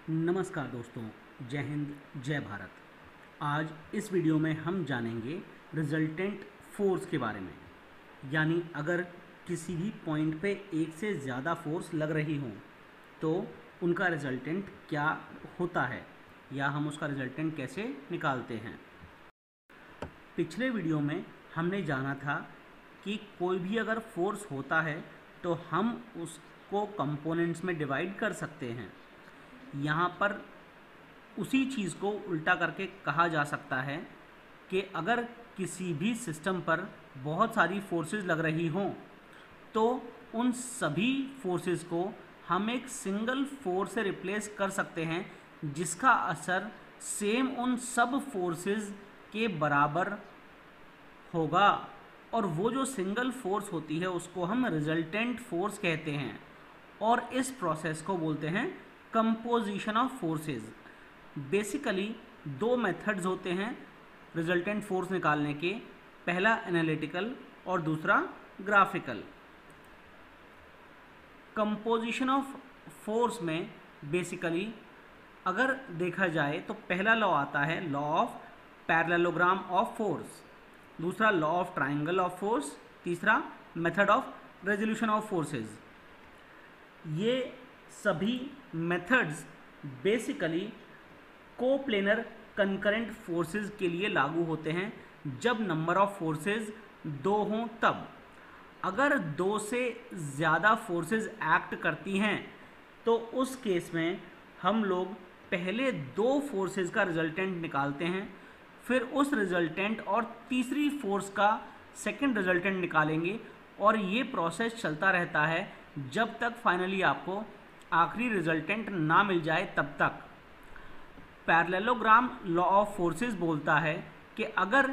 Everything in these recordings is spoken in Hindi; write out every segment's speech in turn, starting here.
नमस्कार दोस्तों, जय हिंद, जय भारत। आज इस वीडियो में हम जानेंगे रिजल्टेंट फोर्स के बारे में। यानी अगर किसी भी पॉइंट पे एक से ज़्यादा फोर्स लग रही हो तो उनका रिजल्टेंट क्या होता है या हम उसका रिजल्टेंट कैसे निकालते हैं। पिछले वीडियो में हमने जाना था कि कोई भी अगर फोर्स होता है तो हम उसको कंपोनेंट्स में डिवाइड कर सकते हैं। यहाँ पर उसी चीज़ को उल्टा करके कहा जा सकता है कि अगर किसी भी सिस्टम पर बहुत सारी फोर्सेस लग रही हों तो उन सभी फोर्सेस को हम एक सिंगल फोर्स से रिप्लेस कर सकते हैं जिसका असर सेम उन सब फोर्सेस के बराबर होगा, और वो जो सिंगल फोर्स होती है उसको हम रिजल्टेंट फोर्स कहते हैं। और इस प्रोसेस को बोलते हैं कंपोजिशन ऑफ फोर्सेस। बेसिकली दो मेथड्स होते हैं रिजल्टेंट फोर्स निकालने के, पहला एनालिटिकल और दूसरा ग्राफिकल। कंपोजिशन ऑफ फोर्स में बेसिकली अगर देखा जाए तो पहला लॉ आता है law of parallelogram of force, दूसरा law of triangle of force, तीसरा method of resolution of forces. ये सभी methods basically coplanar concurrent forces के लिए लागू होते हैं जब नंबर ऑफ फोर्सेस दो हों तब। अगर दो से ज़्यादा फोर्सेस एक्ट करती हैं तो उस केस में हम लोग पहले दो फोर्सेस का रिजल्टेंट निकालते हैं, फिर उस रिजल्टेंट और तीसरी फोर्स का सेकंड रिजल्टेंट निकालेंगे, और ये प्रोसेस चलता रहता है जब तक फाइनली आपको आखिरी रिजल्टेंट ना मिल जाए तब तक। पैरेललोग्राम लॉ ऑफ फोर्सेस बोलता है कि अगर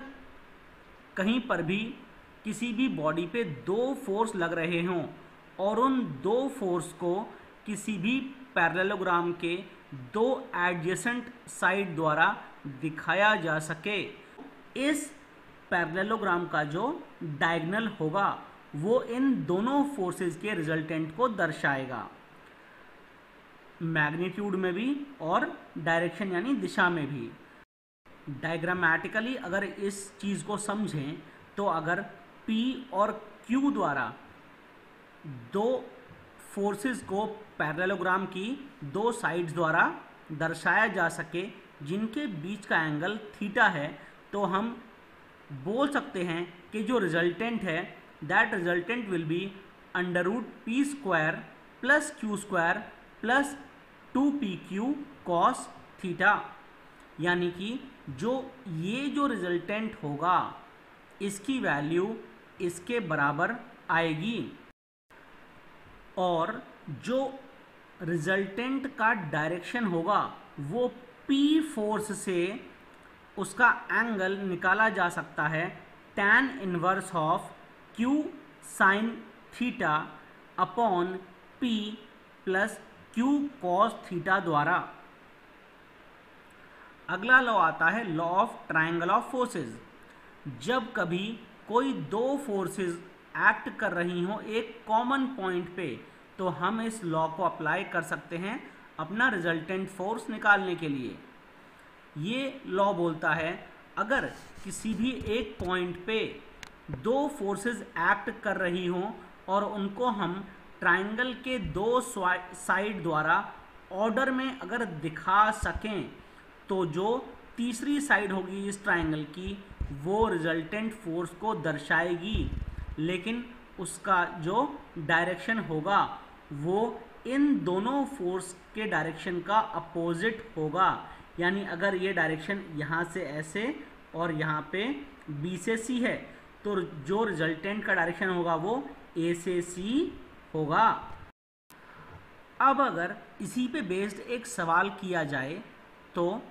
कहीं पर भी किसी भी बॉडी पे दो फोर्स लग रहे हों और उन दो फोर्स को किसी भी पैरेललोग्राम के दो एडजेसेंट साइड द्वारा दिखाया जा सके, इस पैरेललोग्राम का जो डायगोनल होगा वो इन दोनों फोर्सेस के रिजल्टेंट को दर्शाएगा, मैग्नीट्यूड में भी और डायरेक्शन यानी दिशा में भी। डायग्रामेटिकली अगर इस चीज़ को समझें तो अगर P और Q द्वारा दो फोर्सेस को पैरेललोग्राम की दो साइड्स द्वारा दर्शाया जा सके जिनके बीच का एंगल थीटा है, तो हम बोल सकते हैं कि जो रिजल्टेंट है that resultant will be √p² + q² + 2pq cos theta. यानी कि ये जो रिजल्टेंट होगा इसकी वैल्यू इसके बराबर आएगी, और जो रिजल्टेंट का डायरेक्शन होगा वो p फोर्स से उसका एंगल निकाला जा सकता है tan inverse of q sin theta upon p + q cos theta द्वारा। अगला लॉ आता है law of triangle of forces. जब कभी कोई दो फोर्सेस एक्ट कर रही हों एक कॉमन पॉइंट पे तो हम इस लॉ को अप्लाई कर सकते हैं अपना रिजल्टेंट फोर्स निकालने के लिए। ये लॉ बोलता है अगर किसी भी एक पॉइंट पे दो फोर्सेस एक्ट कर रही हों और उनको हम ट्राइंगल के दो साइड द्वारा ऑर्डर में अगर दिखा सकें तो जो तीसरी साइड होगी इस ट्राइंगल की वो रिजल्टेंट फोर्स को दर्शाएगी, लेकिन उसका जो डायरेक्शन होगा वो इन दोनों फोर्स के डायरेक्शन का अपोजिट होगा। यानी अगर ये डायरेक्शन यहाँ से ऐसे और यहाँ पे B से C है तो जो रिजल्टेंट का डायरेक्शन होगा वो A से C होगा। अब अगर इसी पे बेस्ड एक सवाल किया जाए तो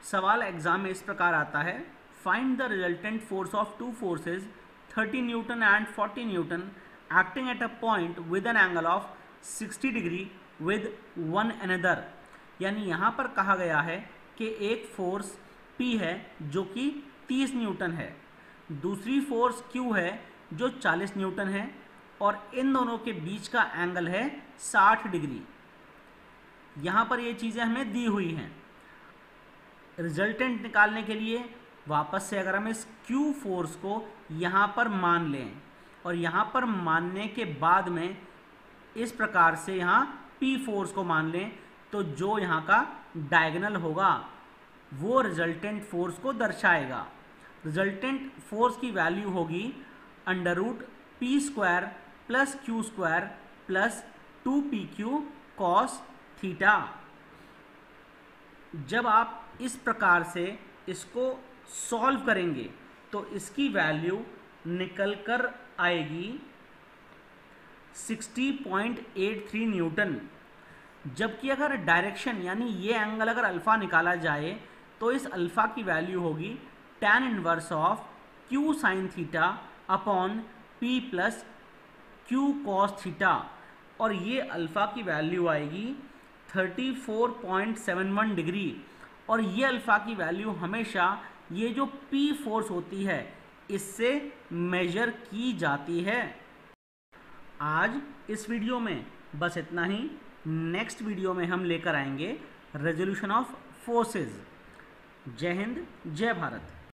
सवाल एग्जाम में इस प्रकार आता है, find the resultant force of two forces 30 Newton and 40 Newton acting at a point with an angle of 60 degree with one another. यानी यहाँ पर कहा गया है कि एक फोर्स P है जो कि 30 न्यूटन है, दूसरी फोर्स Q है जो 40 न्यूटन है, और इन दोनों के बीच का एंगल है 60 डिग्री। यहाँ पर ये चीज़ें हमें दी हुई हैं। रिजल्टेंट निकालने के लिए वापस से अगर हम इस Q फोर्स को यहाँ पर मान लें और यहाँ पर मानने के बाद में इस प्रकार से यहाँ P फोर्स को मान लें, तो जो यहाँ का डायगोनल होगा वो रिजल्टेंट फोर्स को दर्शाएगा। रिजल्टेंट फोर्स की वैल्यू होगी √P² + Q² + 2PQ cos theta. जब आप इस प्रकार से इसको सॉल्व करेंगे तो इसकी वैल्यू निकल कर आएगी 60.83 न्यूटन। जबकि अगर डायरेक्शन यानी ये एंगल अगर अल्फ़ा निकाला जाए तो इस अल्फ़ा की वैल्यू होगी tan inverse of Q sin theta upon P + Q cos theta, और ये अल्फ़ा की वैल्यू आएगी 34.71 डिग्री। और ये अल्फ़ा की वैल्यू हमेशा ये जो P फोर्स होती है इससे मेजर की जाती है। आज इस वीडियो में बस इतना ही। नेक्स्ट वीडियो में हम लेकर आएंगे रेजोल्यूशन ऑफ फोर्सेस। जय हिंद, जय भारत।